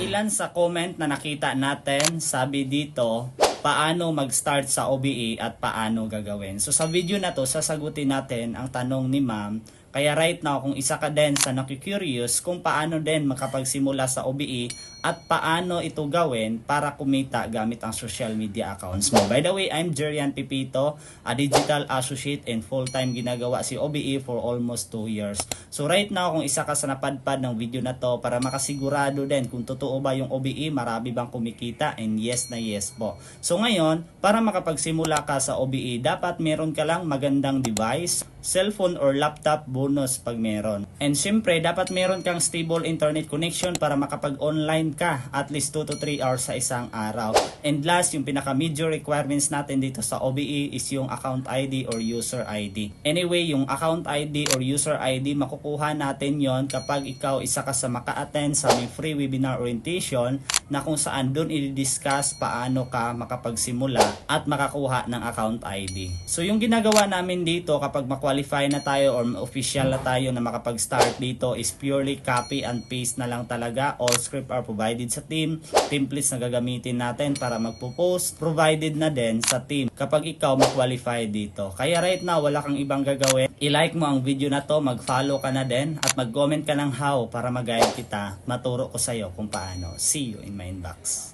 ilan sa comment na nakita natin, sabi dito, paano mag-start sa OBE at paano gagawin. So sa video na to, sasagutin natin ang tanong ni ma'am. Kaya right now, kung isa ka din sa nakikurious kung paano din makapagsimula sa OBE at paano ito gawin para kumita gamit ang social media accounts mo. By the way, I'm Jerian Pipito, a digital associate and full-time ginagawa si OBE for almost 2 years. So right now, kung isa ka sa napadpad ng video na to para makasigurado din kung totoo ba yung OBE, marami bang kumikita, and yes na yes po. So ngayon, para makapagsimula ka sa OBE, dapat meron ka lang magandang device, cellphone or laptop, bonus pag meron. And syempre, dapat meron kang stable internet connection para makapag-online ka at least 2 to 3 hours sa isang araw. And last, yung pinaka-major requirements natin dito sa OBE is yung account ID or user ID. Anyway, yung account ID or user ID, makukuha natin yon kapag ikaw isa ka sa maka-attend sa may free webinar orientation na kung saan doon i-discuss paano ka makapagsimula at makakuha ng account ID. So yung ginagawa namin dito kapag qualify na tayo or official na tayo na makapag-start dito is purely copy and paste na lang talaga. All script are provided sa team. Templates na gagamitin natin para magpo-post, provided na din sa team kapag ikaw mag-qualify dito. Kaya right now, wala kang ibang gagawin. I-like mo ang video na to, mag-follow ka na din, at mag-comment ka ng how para mag-guide kita. Maturo ko sa'yo kung paano. See you in my inbox.